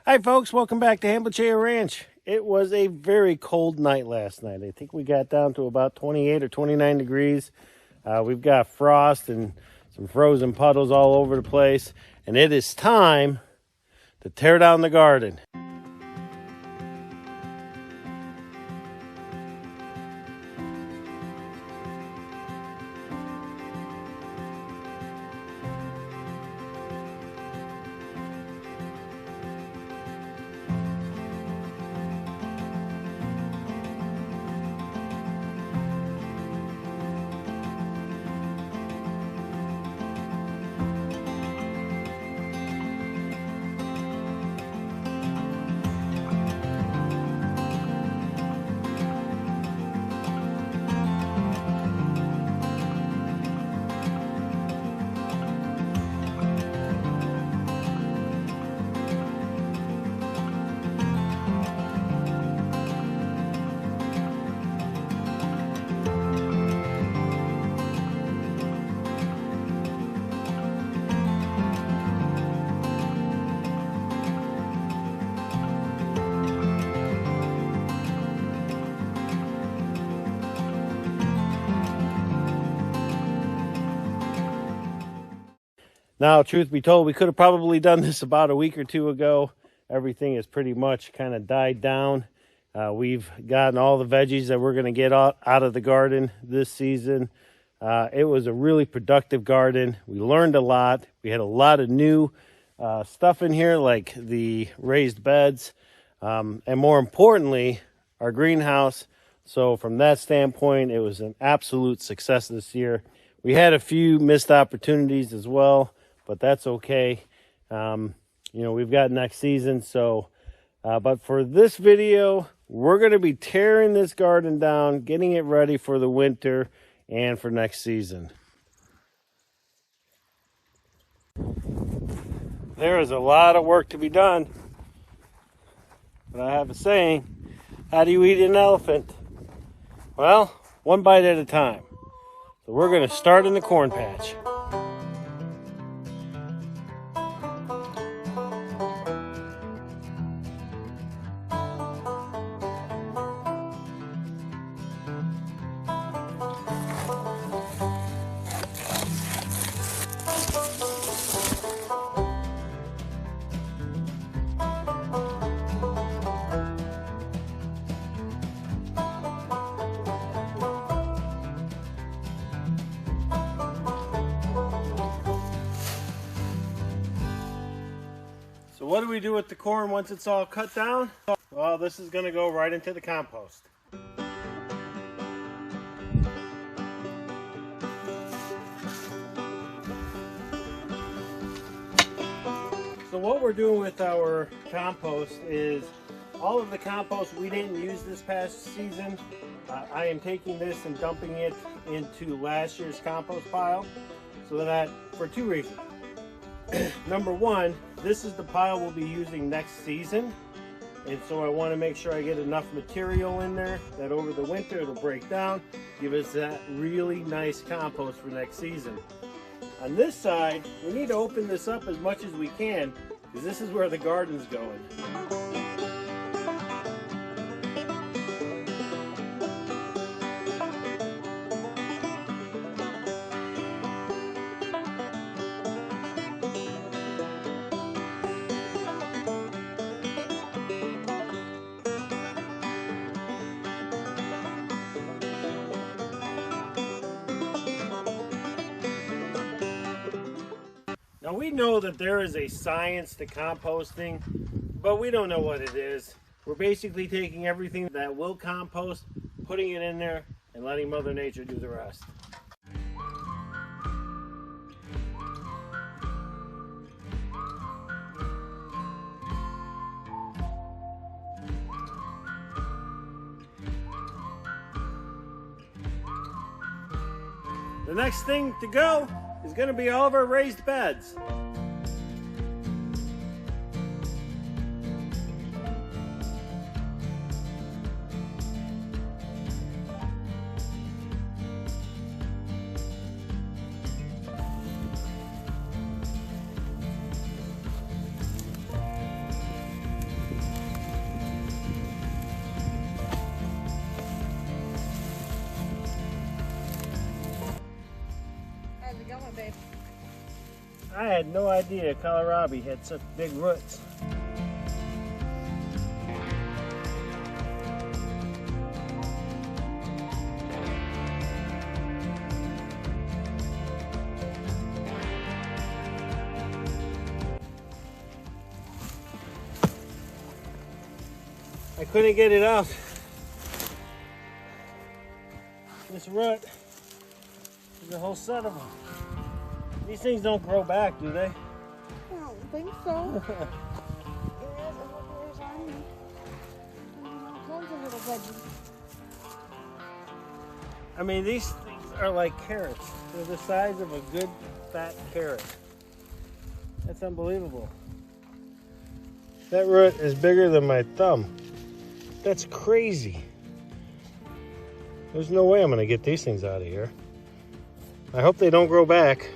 Hi folks, welcome back to Hanbleceya Ranch. It was a very cold night last night. I think we got down to about 28 or 29 degrees. We've got frost and some frozen puddles all over the place. And it is time to tear down the garden. Now, truth be told, we could have probably done this about a week or two ago. Everything has pretty much kind of died down. We've gotten all the veggies that we're going to get out of the garden this season. It was a really productive garden. We learned a lot. We had a lot of new stuff in here, like the raised beds, and more importantly, our greenhouse. So from that standpoint, it was an absolute success this year. We had a few missed opportunities as well, but that's okay. We've got next season. So, but for this video, we're going to be tearing this garden down, getting it ready for the winter and for next season. There is a lot of work to be done. But I have a saying, how do you eat an elephant? Well, one bite at a time. So we're going to start in the corn patch. So what do we do with the corn once it's all cut down? Well, this is going to go right into the compost. So what we're doing with our compost is all of the compost we didn't use this past season. I am taking this and dumping it into last year's compost pile. So that, for two reasons. Number one, this is the pile we'll be using next season, and so I want to make sure I get enough material in there that over the winter it'll break down, give us that really nice compost for next season. On this side, we need to open this up as much as we can because this is where the garden's going. Now we know that there is a science to composting, but we don't know what it is. We're basically taking everything that will compost, putting it in there, and letting Mother Nature do the rest. The next thing to go is going to be all of our raised beds. I had no idea kohlrabi had such big roots. I couldn't get it out. This root is a whole set of them. These things don't grow back, do they? I don't think so. There's all kinds of little veggies. I mean, these things are like carrots. They're the size of a good fat carrot. That's unbelievable. That root is bigger than my thumb. That's crazy. There's no way I'm gonna get these things out of here. I hope they don't grow back.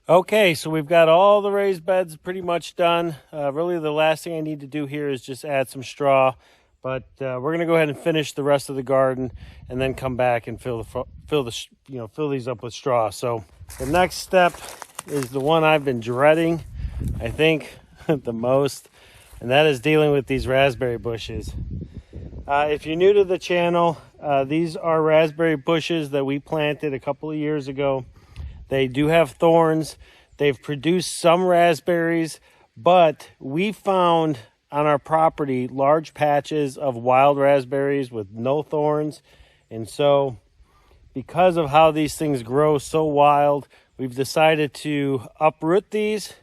Okay, so we've got all the raised beds pretty much done. Really the last thing I need to do here is just add some straw, but we're going to go ahead and finish the rest of the garden and then come back and fill these up with straw. So the next step is the one I've been dreading, I think, the most, and that is dealing with these raspberry bushes. If you're new to the channel, these are raspberry bushes that we planted a couple of years ago. They do have thorns. They've produced some raspberries, but we found on our property large patches of wild raspberries with no thorns. And so because of how these things grow so wild, we've decided to uproot these,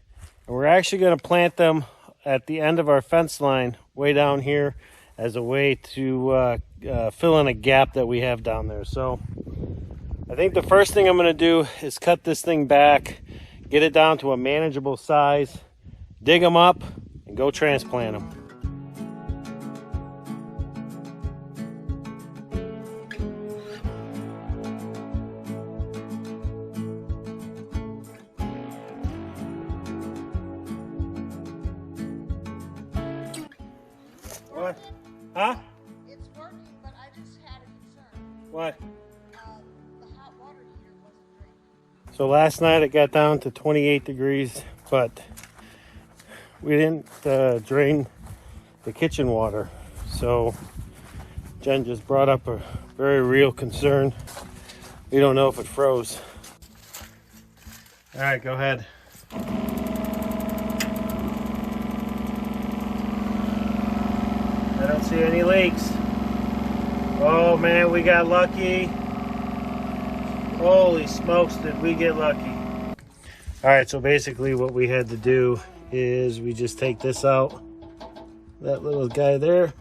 and we're actually going to plant them at the end of our fence line way down here as a way to fill in a gap that we have down there. So I think the first thing I'm going to do is cut this thing back, get it down to a manageable size, dig them up, and go transplant them. What? Huh? It's working, but I just had a concern. What? So last night it got down to 28 degrees, but we didn't drain the kitchen water. So Jen just brought up a very real concern. We don't know if it froze. All right, go ahead. I don't see any leaks. Oh man, we got lucky. Holy smokes, did we get lucky. All right, so basically what we had to do is we just take this out. That little guy there,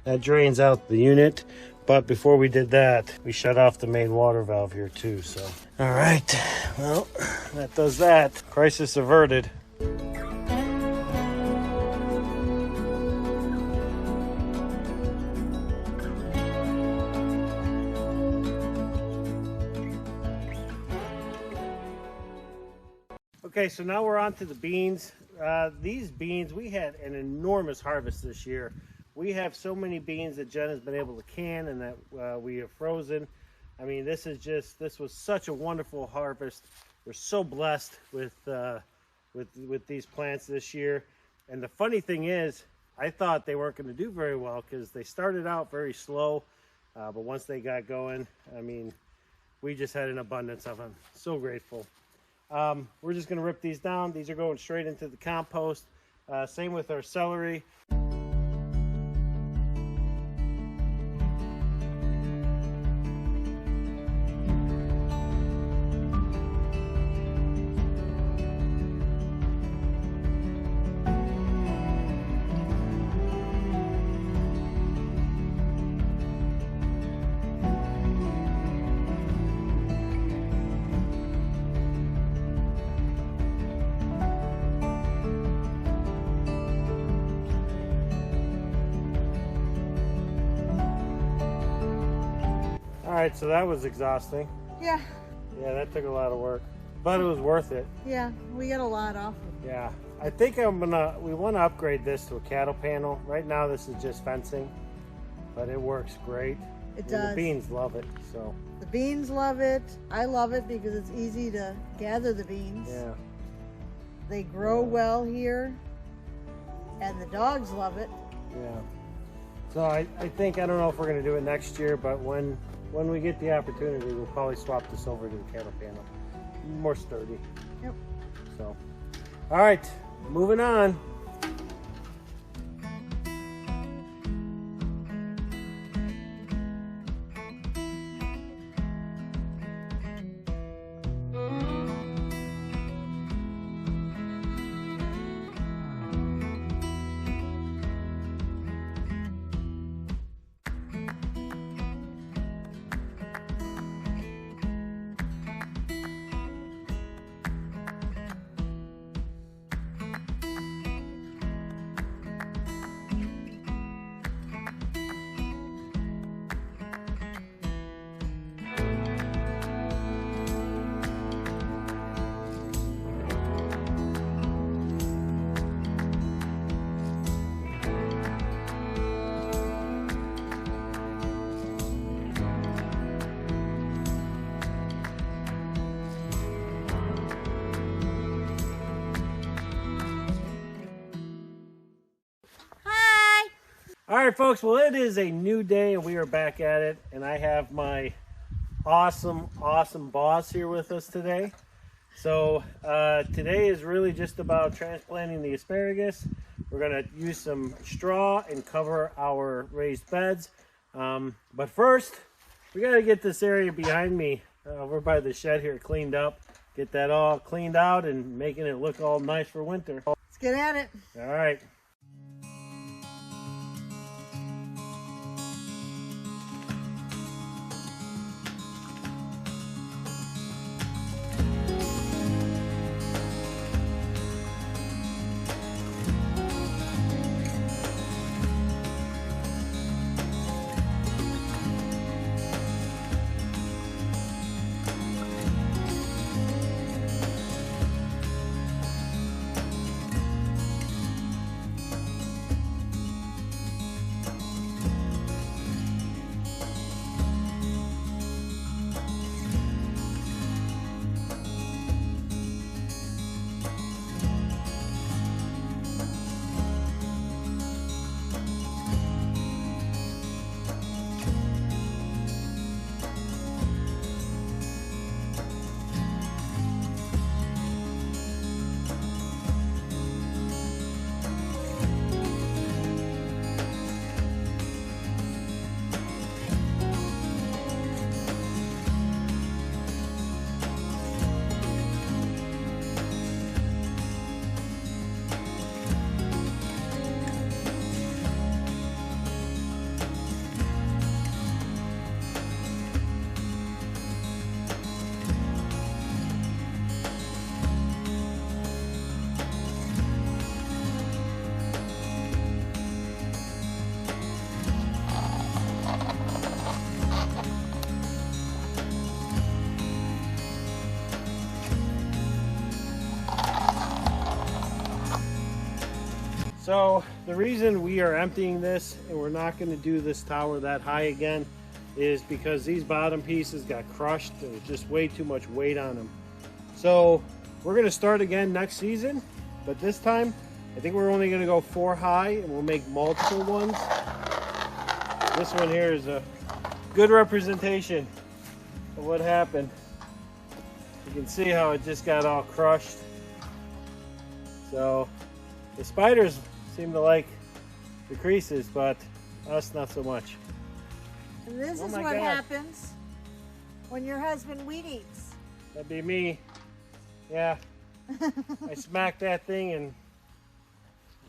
that drains out the unit. But before we did that, we shut off the main water valve here too, so. All right, well, that does that. Crisis averted. Okay, so now we're on to the beans. These beans, we had an enormous harvest this year. We have so many beans that Jen has been able to can and that we have frozen. I mean, this was such a wonderful harvest. We're so blessed with these plants this year. And the funny thing is, I thought they weren't going to do very well because they started out very slow. But once they got going, I mean, we just had an abundance of them. So grateful. We're just going to rip these down. These are going straight into the compost. Same with our celery. All right, so that was exhausting. Yeah. Yeah, that took a lot of work, but it was worth it. Yeah, we got a lot off of it. Yeah, I think we want to upgrade this to a cattle panel. Right now this is just fencing, but it works great. It And does. the beans love it, so. The beans love it. I love it because it's easy to gather the beans. Yeah. They grow well here, and the dogs love it. Yeah. So I think, I don't know if we're going to do it next year, but when we get the opportunity, we'll probably swap this over to a cattle panel. More sturdy. Yep. So, all right, moving on. All right, folks, well, it is a new day and we are back at it, and I have my awesome boss here with us today. So today is really just about transplanting the asparagus. We're going to use some straw and cover our raised beds. But first, we got to get this area behind me over by the shed here cleaned up, get that all cleaned out and making it look all nice for winter. Let's get at it. All right. So the reason we are emptying this and we're not going to do this tower that high again is because these bottom pieces got crushed. There was just way too much weight on them. So we're going to start again next season, but this time I think we're only going to go 4 high and we'll make multiple ones. This one here is a good representation of what happened. You can see how it just got all crushed. So the spiders seem to like the creases, but us not so much. And this Oh is my what God. happens when your husband weed eats. That'd be me. Yeah. I smacked that thing and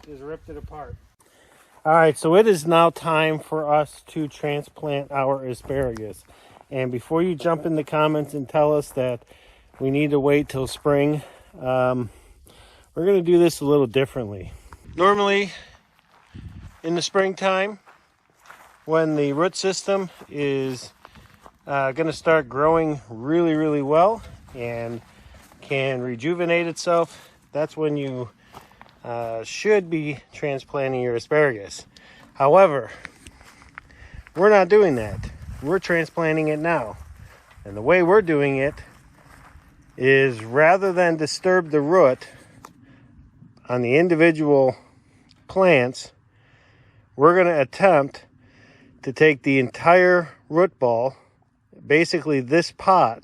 just ripped it apart. All right, so it is now time for us to transplant our asparagus. And before you jump in the comments and tell us that we need to wait till spring, we're going to do this a little differently. Normally, in the springtime, when the root system is going to start growing really, really well and can rejuvenate itself, that's when you should be transplanting your asparagus. However, we're not doing that. We're transplanting it now. And the way we're doing it is, rather than disturb the root on the individual plants, we're going to attempt to take the entire root ball, basically this pot,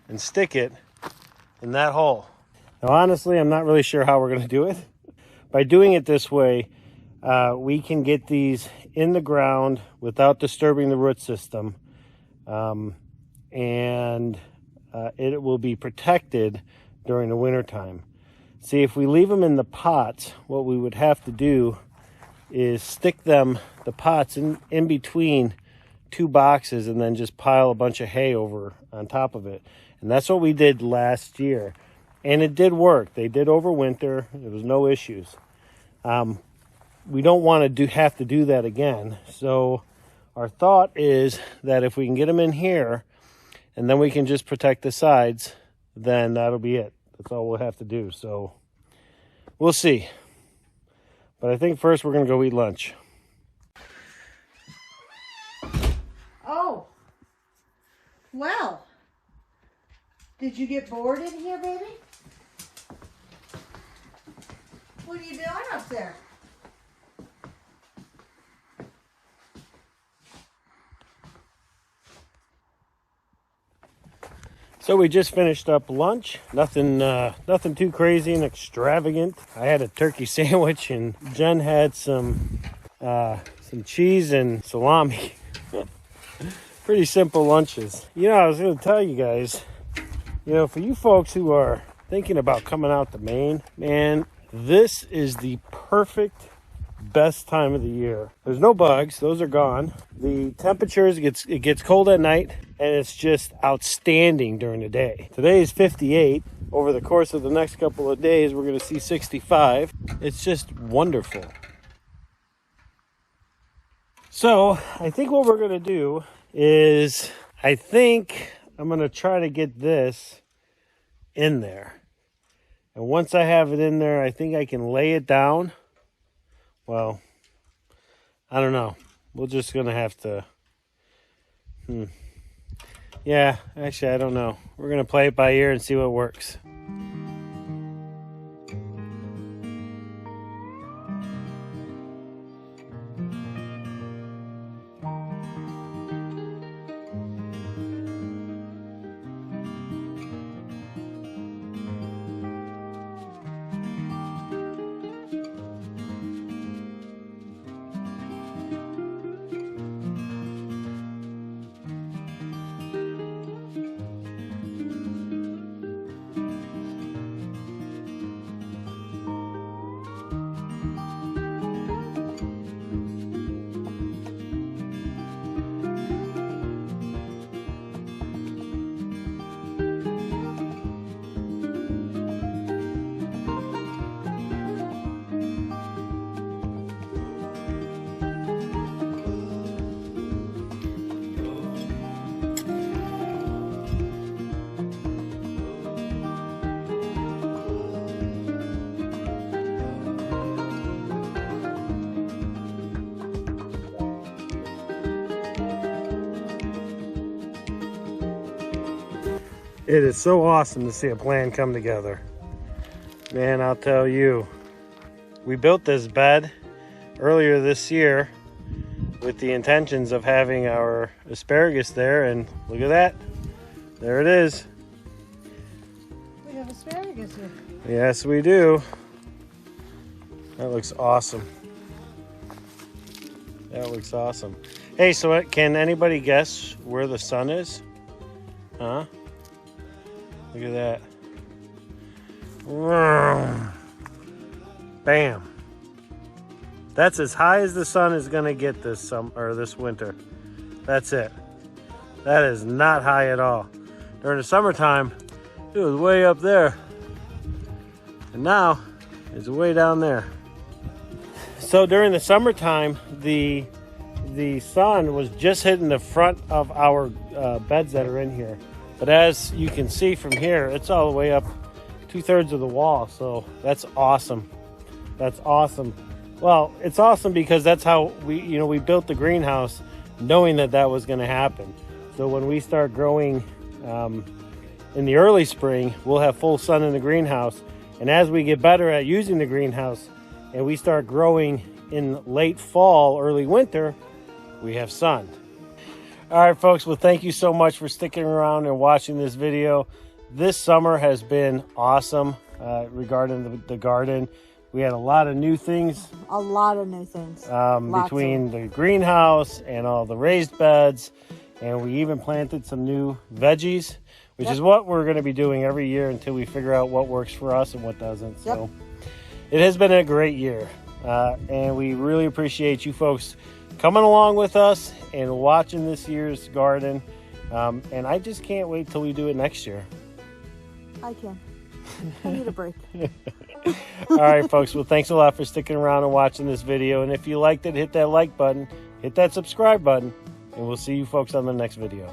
and stick it in that hole. Now, honestly, I'm not really sure how we're going to do it. By doing it this way, we can get these in the ground without disturbing the root system, and it will be protected during the winter time. See, if we leave them in the pots, what we would have to do is stick the pots in between two boxes and then just pile a bunch of hay over on top of it. And that's what we did last year. And it did work. They did overwinter. There was no issues. We don't want to have to do that again. So our thought is that if we can get them in here and then we can just protect the sides, then that'll be it. That's all we'll have to do. So we'll see. But I think first we're going to go eat lunch. Oh, well, did you get bored in here, baby? What are you doing up there? So we just finished up lunch. Nothing too crazy and extravagant. I had a turkey sandwich and Jen had some cheese and salami. Pretty simple lunches. You know, I was going to tell you guys, you know, for you folks who are thinking about coming out to Maine, man, this is the perfect, best time of the year. There's no bugs. Those are gone. The temperatures, it gets cold at night, and it's just outstanding during the day. Today is 58. Over the course of the next couple of days, we're going to see 65. It's just wonderful. So I think what we're going to do is, I think I'm going to try to get this in there. And once I have it in there, I think I can lay it down. Well, I don't know. We're just going to have to... Yeah, actually, I don't know. We're going to play it by ear and see what works. It is so awesome to see a plan come together. Man, I'll tell you, we built this bed earlier this year with the intentions of having our asparagus there, and look at that. There it is. We have asparagus here. Yes, we do. That looks awesome. That looks awesome. Hey, so can anybody guess where the sun is? Huh? Look at that. Bam. That's as high as the sun is going to get this winter. That's it. That is not high at all. During the summertime, it was way up there. And now, it's way down there. So during the summertime, the the sun was just hitting the front of our beds that are in here. But as you can see from here, it's all the way up 2/3 of the wall. So that's awesome. That's awesome. Well, it's awesome because that's how we built the greenhouse knowing that that was going to happen. So when we start growing in the early spring, we'll have full sun in the greenhouse. And as we get better at using the greenhouse and we start growing in late fall, early winter, we have sun. All right, folks. Well, thank you so much for sticking around and watching this video. This summer has been awesome regarding the garden. We had a lot of new things. A lot of new things. Between the greenhouse and all the raised beds. And we even planted some new veggies, which is what we're going to be doing every year until we figure out what works for us and what doesn't. So it has been a great year. And we really appreciate you folks coming along with us and watching this year's garden. And I just can't wait till we do it next year. I can. I need a break. All right, folks. Well, thanks a lot for sticking around and watching this video. And if you liked it, hit that like button, hit that subscribe button, and we'll see you folks on the next video.